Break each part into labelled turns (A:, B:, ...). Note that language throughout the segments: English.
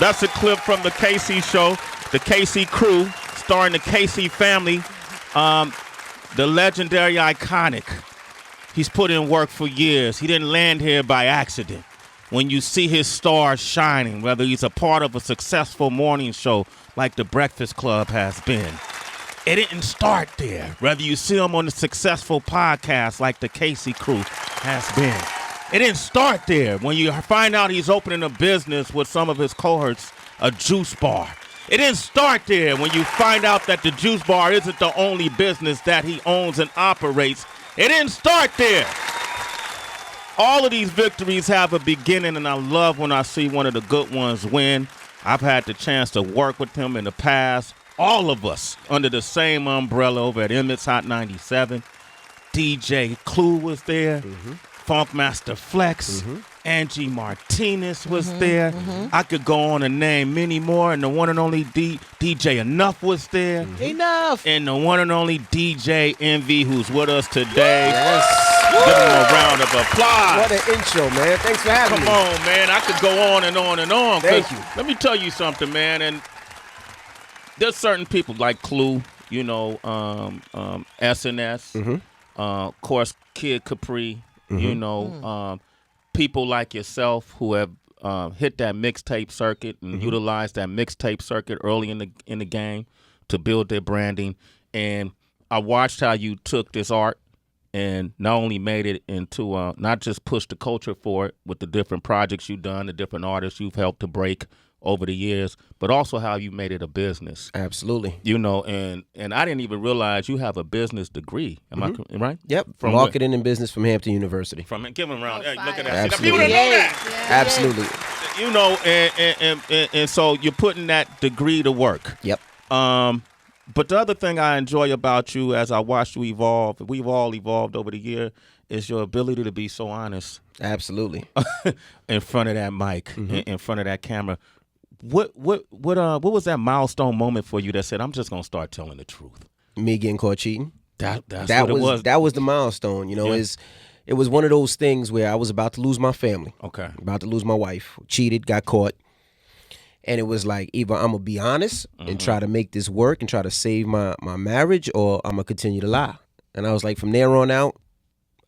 A: That's a clip from the KC show, the KC crew, starring the KC family. The legendary Iconic. He's put in work for years. He didn't land here by accident. When you see his stars shining, whether he's a part of a successful morning show like The Breakfast Club has been, it didn't start there. Whether you see him on a successful podcast like the KC crew has been, it didn't start there. When you find out he's opening a business with some of his cohorts, a juice bar, it didn't start there. When you find out that the juice bar isn't the only business that he owns and operates, it didn't start there. All of these victories have a beginning, and I love when I see one of the good ones win. I've had the chance to work with him in the past. All of us under the same umbrella over at Emmett's Hot 97. DJ Clue was there. Mm-hmm. Funkmaster Flex. Mm-hmm. Angie Martinez was there. Mm-hmm. I could go on and name many more. And the one and only DJ Enough was there.
B: Mm-hmm. Enough.
A: And the one and only DJ Envy, who's with us today. Yes. Give him a round of applause.
B: What an intro, man. Thanks for having me.
A: Come on, man. I could go on and on and on.
B: Thank you.
A: Let me tell you something, man. And there's certain people like Clue, you know, SNS, mm-hmm. Of course, Kid Capri, mm-hmm. you know, people like yourself who have hit that mixtape circuit and mm-hmm. utilized that mixtape circuit early in the game to build their branding. And I watched how you took this art and not only made it into not just push the culture for it with the different projects you've done, the different artists you've helped to break over the years, but also how you made it a business.
B: Absolutely.
A: You know, and I didn't even realize you have a business degree. Am
B: mm-hmm.
A: I right?
B: Yep. From marketing and business from Hampton University.
A: Give him a round. Hey, look at that.
B: Absolutely.
A: People didn't know that.
B: Yeah. Absolutely.
A: You know, and so you're putting that degree to work.
B: Yep.
A: But the other thing I enjoy about you as I watch you evolve, we've all evolved over the year, is your ability to be so honest.
B: Absolutely.
A: In front of that mic,
B: mm-hmm.
A: in front of that camera. What was that milestone moment for you that said, I'm just gonna start telling the truth?
B: Me getting caught cheating.
A: That's what it was.
B: That was the milestone. You know,
A: yeah.
B: It was one of those things where I was about to lose my family.
A: Okay.
B: About to lose my wife. Cheated, got caught. And it was like, either I'm going to be honest mm-hmm. and try to make this work and try to save my marriage, or I'm going to continue to lie. And I was like, from there on out,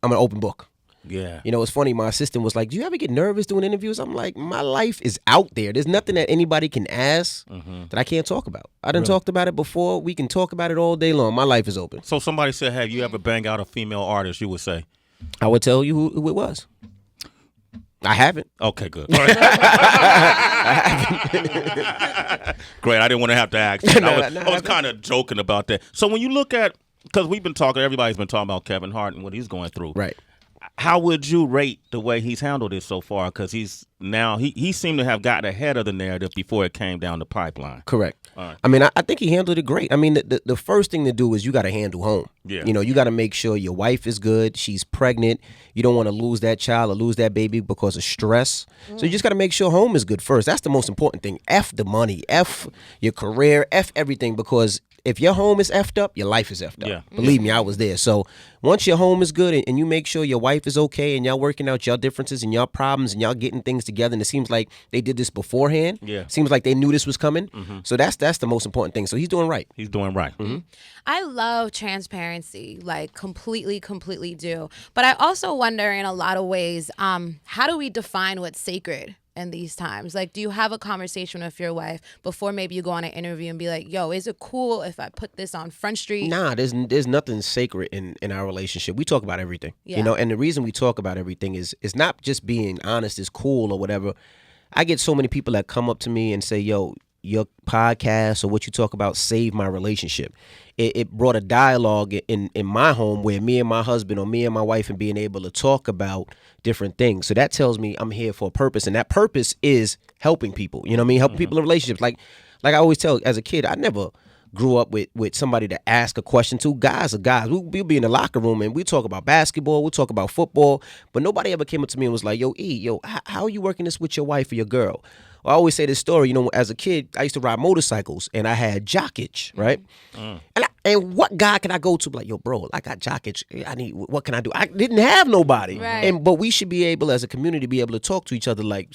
B: I'm an open book.
A: Yeah.
B: You know, it's funny. My assistant was like, do you ever get nervous doing interviews? I'm like, my life is out there. There's nothing that anybody can ask mm-hmm. that I can't talk about. I done talked about it before. We can talk about it all day long. My life is open.
A: So somebody said, have you ever banged out a female artist? You would say?
B: I would tell you who it was. I haven't.
A: Okay, good. I haven't. Great. I didn't want to have to ask. I was kind of joking about that. So when you look at, because we've been talking, everybody's been talking about Kevin Hart and what he's going through.
B: Right.
A: How would you rate the way he's handled it so far? Because he seemed to have gotten ahead of the narrative before it came down the pipeline.
B: Correct.
A: Right.
B: I mean, I think he handled it great. I mean, the first thing to do is you got to handle home.
A: Yeah.
B: You know, you got to make sure your wife is good. She's pregnant. You don't want to lose that child or lose that baby because of stress. So you just got to make sure home is good first. That's the most important thing. F the money. F your career. F everything, because if your home is effed up, your life is effed up.
A: Yeah.
B: Believe me, I was there. So once your home is good and you make sure your wife is okay and y'all working out your differences and y'all problems and y'all getting things together, and it seems like they did this beforehand.
A: Yeah.
B: Seems like they knew this was coming.
A: Mm-hmm.
B: So that's the most important thing. So he's doing right.
A: He's doing right.
B: Mm-hmm.
C: I love transparency, like completely do. But I also wonder in a lot of ways, how do we define what's sacred in these times? Like, do you have a conversation with your wife before maybe you go on an interview and be like, yo, is it cool if I put this on Front Street?
B: Nah, there's nothing sacred in our relationship. We talk about everything.
C: Yeah.
B: You know, and the reason we talk about everything is it's not just being honest is cool or whatever. I get so many people that come up to me and say, yo, your podcast or what you talk about saved my relationship. It brought a dialogue in my home where me and my husband or me and my wife and being able to talk about different things. So that tells me I'm here for a purpose, and that purpose is helping people. You know what I mean? Helping people in relationships. Like I always tell, as a kid, I never grew up with somebody to ask a question to. Guys are guys. We'll be in the locker room and we talk about basketball, we talk about football, but nobody ever came up to me and was like, how are you working this with your wife or your girl? I always say this story, you know, as a kid, I used to ride motorcycles and I had jock itch, right? And what guy can I go to? Like, yo, bro, I got jock itch. What can I do? I didn't have nobody.
C: Right.
B: But we should be able, as a community, be able to talk to each other like,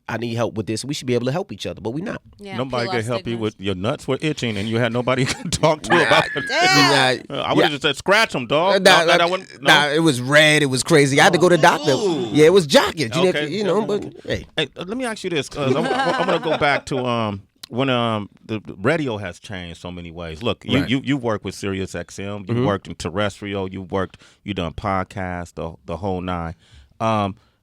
B: I need help with this. We should be able to help each other, but we not.
C: Yeah,
A: Nobody
C: peel
A: could
C: off
A: help you
C: stigmas.
A: with your nuts were itching, and you had nobody to talk to about it. I would have just said, scratch them, dog.
B: Nah, it was red. It was crazy. I had to go to the doctor.
A: Ooh.
B: Yeah, it was jogging.
A: Okay.
B: You know, but hey.
A: Hey, let me ask you this. I'm going to go back to when the radio has changed so many ways. Look, you work with Sirius XM. You worked in terrestrial. You done podcasts, the whole nine.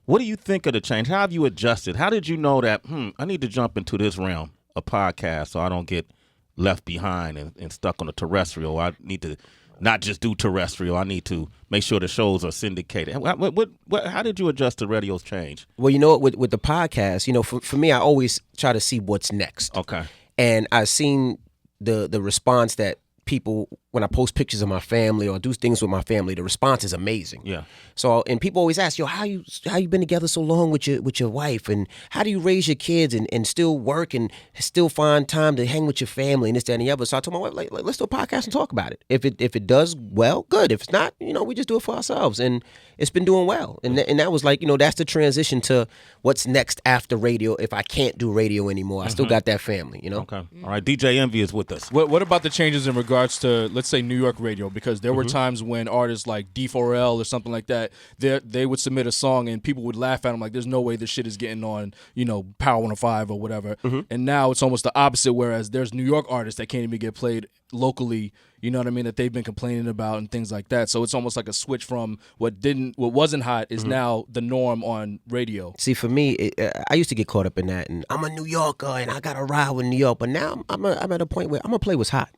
A: What do you think of the change? How have you adjusted? How did you know that, I need to jump into this realm of podcast so I don't get left behind and stuck on the terrestrial? I need to not just do terrestrial. I need to make sure the shows are syndicated. How did you adjust to radio's change?
B: Well, you know what, with the podcast, you know, for me, I always try to see what's next.
A: Okay.
B: And I've seen the response that people, when I post pictures of my family or do things with my family, the response is amazing. Yeah. So, and people always ask, yo, how you been together so long with your wife, and how do you raise your kids and still work and still find time to hang with your family and this, that, and the other. So I told my wife, like let's do a podcast and talk about it. If it does well, good. If it's not, you know, we just do it for ourselves, and it's been doing well. And that was like, you know, that's the transition to what's next after radio. If I can't do radio anymore, I still got that family, you know.
A: Okay. All right. DJ Envy is with us.
D: What about the changes in regards to, let's say, New York radio? Because there were times when artists like D4L or something like that, they would submit a song and people would laugh at them like, there's no way this shit is getting on, you know, Power 105 or whatever. And now it's almost the opposite, whereas there's New York artists that can't even get played locally, you know what I mean, that they've been complaining about and things like that. So it's almost like a switch from what wasn't hot is now the norm on radio.
B: See, for me, I used to get caught up in that, and I'm a New Yorker and I got to ride with New York. But now I'm at a point where I'm going to play what's hot.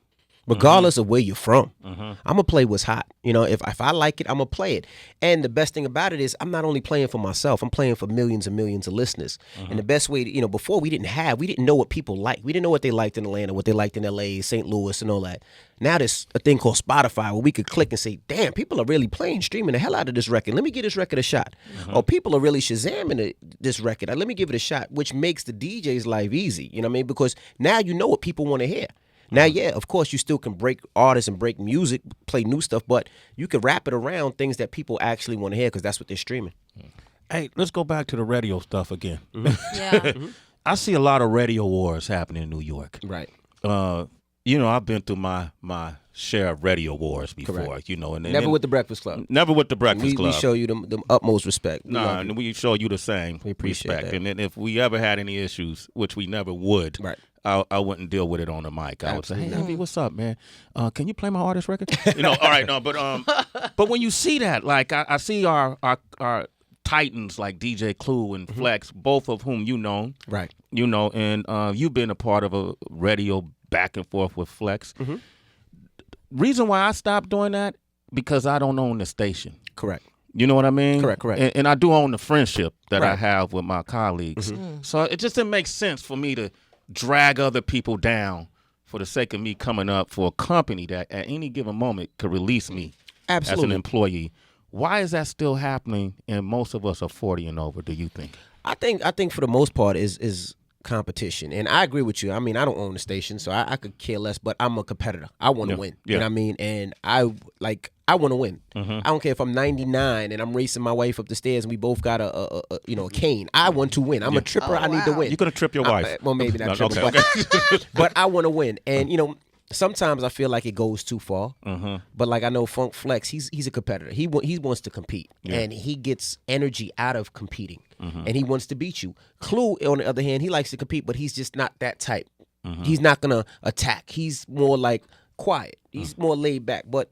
B: Regardless of where you're from, I'm going to play what's hot. You know, if I like it, I'm going to play it. And the best thing about it is I'm not only playing for myself, I'm playing for millions and millions of listeners. And the best way, before we didn't know what people liked. We didn't know what they liked in Atlanta, what they liked in LA, St. Louis, and all that. Now there's a thing called Spotify where we could click and say, damn, people are really streaming the hell out of this record. Let me give this record a shot. Or people are really Shazamming this record. Let me give it a shot, which makes the DJ's life easy. You know what I mean? Because now you know what people want to hear. Now, yeah, of course, you still can break artists and break music, play new stuff, but you can wrap it around things that people actually want to hear because that's what they're streaming.
A: Hey, let's go back to the radio stuff again.
C: Yeah.
A: I see a lot of radio wars happening in New York.
B: Right.
A: I've been through my share of radio wars before.
B: Correct.
A: And
B: never with the Breakfast Club.
A: Never with the Breakfast Club.
B: We show you the utmost respect.
A: And we show you the same respect.
B: That.
A: And then if we ever had any issues, which we never would,
B: right.
A: I wouldn't deal with it on the mic. I would say, "Hey, Envy, what's up, man? Can you play my artist record?" All right, no, but when you see that, like I see our titans like DJ Clue and Flex, both of whom you know,
B: right?
A: And you've been a part of a radio back and forth with Flex. Reason why I stopped doing that because I don't own the station.
B: Correct.
A: You know what I mean?
B: Correct.
A: And I do own the friendship that I have with my colleagues. So it just didn't make sense for me to drag other people down for the sake of me coming up for a company that at any given moment could release me as an employee. Why is that still happening? And most of us are 40 and over. Do you think?
B: I think for the most part is competition, and I agree with you. I mean, I don't own the station, so I could care less. But I'm a competitor. I want to win. You know what I mean? And I want to win. I don't care if I'm 99 and I'm racing my wife up the stairs and we both got a cane. I want to win. I'm a tripper. I need to win.
A: You're gonna trip your wife.
B: Well, maybe not
A: no,
B: tripper, but I want to win. And sometimes I feel like it goes too far. But like I know Funk Flex, he's a competitor. He wants to compete, and he gets energy out of competing, and he wants to beat you. Clue, on the other hand, he likes to compete, but he's just not that type. He's not gonna attack. He's more like quiet. He's more laid back. But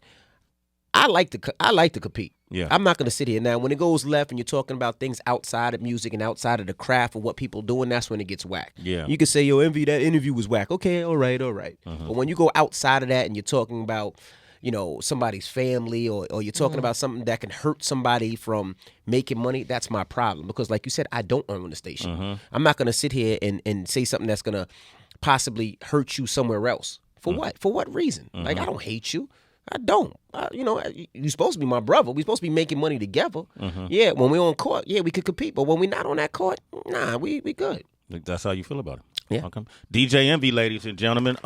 B: I like to compete. Yeah. I'm not going to sit here. Now, when it goes left and you're talking about things outside of music and outside of the craft of what people doing, that's when it gets whack.
A: Yeah.
B: You could say, yo, Envy, that interview was whack. Okay, all right. But when you go outside of that and you're talking about, somebody's family or you're talking about something that can hurt somebody from making money, that's my problem. Because like you said, I don't own the station. I'm not going to sit here and say something that's going to possibly hurt you somewhere else. For what? For what reason? Like, I don't hate you. I don't. You're supposed to be my brother. We're supposed to be making money together. Yeah, when we're on court, yeah, we could compete. But when we're not on that court, nah, we good.
A: That's how you feel about it.
B: Yeah.
A: Okay. DJ Envy, ladies and gentlemen.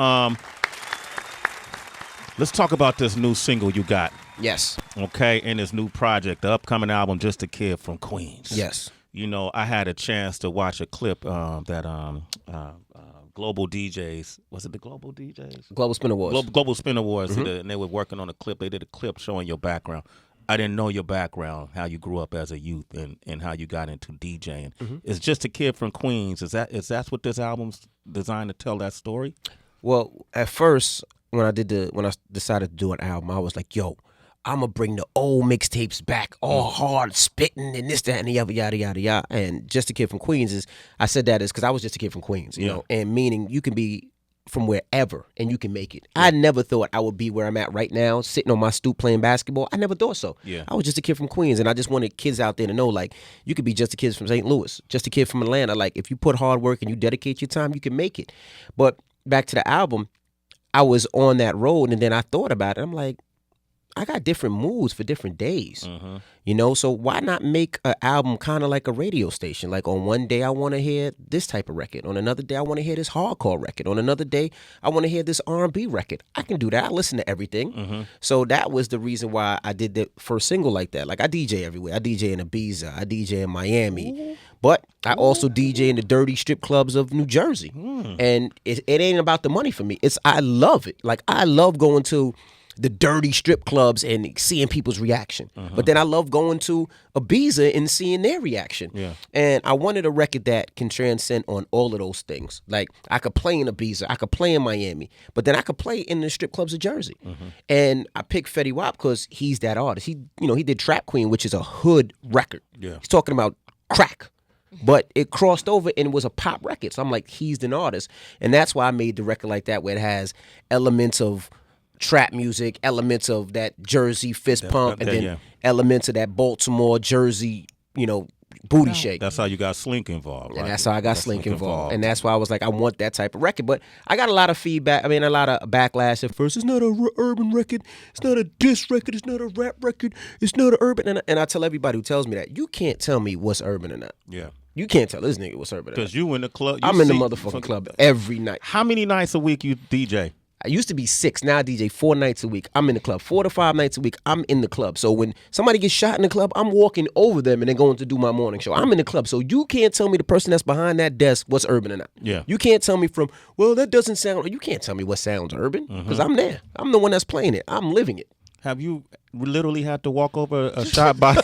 A: Let's talk about this new single you got.
B: Yes.
A: Okay, and this new project, the upcoming album, Just a Kid from Queens.
B: Yes.
A: you know, I had a chance to watch a clip that Global DJs, was it the Global DJs?
B: Global Spin Awards.
A: Global Spin Awards, and they were working on a clip. They did a clip showing your background. I didn't know your background, how you grew up as a youth, and how you got into DJing. It's Just a Kid from Queens. Is that what this album's designed to tell that story?
B: Well, at first, when I decided to do an album, I was like, yo, I'm gonna bring the old mixtapes back, all hard spitting and this, that, and the other, yada, yada, yada. And Just a Kid from Queens I said that because I was just a kid from Queens, you know, and meaning you can be from wherever and you can make it. I never thought I would be where I'm at right now, sitting on my stoop playing basketball. I never thought so.
A: Yeah.
B: I was just a kid from Queens, and I just wanted kids out there to know, like, you could be just a kid from St. Louis, just a kid from Atlanta. Like, if you put hard work and you dedicate your time, you can make it. But back to the album, I was on that road, and then I thought about it. I'm like, I got different moods for different days, you know, so why not make an album kind of like a radio station? Like, on one day I want to hear this type of record. On another day I want to hear this hardcore record. On another day I want to hear this R&B record. I can do that. I listen to everything. So that was the reason why I did the first single like that. Like, I DJ everywhere. I DJ in Ibiza. I DJ in Miami. But I also DJ in the dirty strip clubs of New Jersey. And it ain't about the money for me. I love it. Like, I love going to the dirty strip clubs and seeing people's reaction. But then I love going to Ibiza and seeing their reaction.
A: Yeah.
B: And I wanted a record that can transcend on all of those things. Like, I could play in Ibiza, I could play in Miami, but then I could play in the strip clubs of Jersey. And I picked Fetty Wap because he's that artist. He did Trap Queen, which is a hood record.
A: Yeah.
B: He's talking about crack. But it crossed over and it was a pop record. So I'm like, he's an artist. And that's why I made the record like that, where it has elements of trap music, elements of that Jersey fist pump, and then elements of that Baltimore, Jersey, booty shake.
A: That's how you got Slink involved, right?
B: And that's how I got Slink involved. And that's why I was like, I want that type of record. But I got a lot of feedback. I mean, a lot of backlash at first. It's not a urban record. It's not a diss record. It's not a rap record. It's not a urban. And I tell everybody who tells me that, you can't tell me what's urban or not.
A: Yeah.
B: You can't tell this nigga what's urban or not.
A: Because you in the club.
B: I'm in the motherfucking club every night.
A: How many nights a week you DJ?
B: I used to be 6. Now I DJ 4 nights a week. I'm in the club. 4 to 5 nights a week. I'm in the club. So when somebody gets shot in the club, I'm walking over them and then going to do my morning show. I'm in the club. So you can't tell me the person that's behind that desk what's urban or not.
A: Yeah.
B: You can't tell me that doesn't sound. You can't tell me what sounds urban because I'm there. I'm the one that's playing it. I'm living it.
A: Have you literally had to walk over a shot body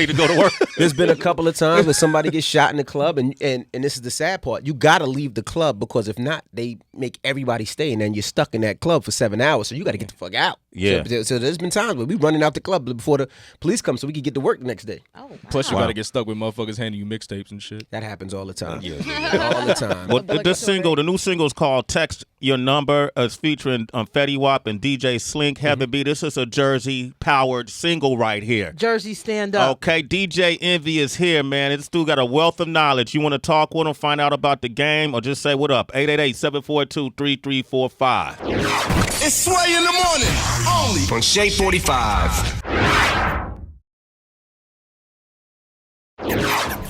A: to go to work?
B: There's been a couple of times where somebody gets shot in the club, and this is the sad part. You got to leave the club, because if not, they make everybody stay, and then you're stuck in that club for 7 hours, so you got to get the fuck out.
A: Yeah.
B: So there's been times where we running out the club before the police come so we can get to work the next day.
C: Oh, wow.
D: Plus, you got to get stuck with motherfuckers handing you mixtapes and shit.
B: That happens all the time.
A: Yeah.
B: All the time.
A: Well, the new single is called Text Your Number. It's featuring Fetty Wap and DJ Slink. Heaven B. This is a Jersey-powered single right here.
E: Jersey, stand up.
A: Okay, DJ Envy is here, man. This dude got a wealth of knowledge. You want to talk with him, find out about the game, or just say what up? 888-742-3345.
F: It's Sway in the morning, only on Shea 45.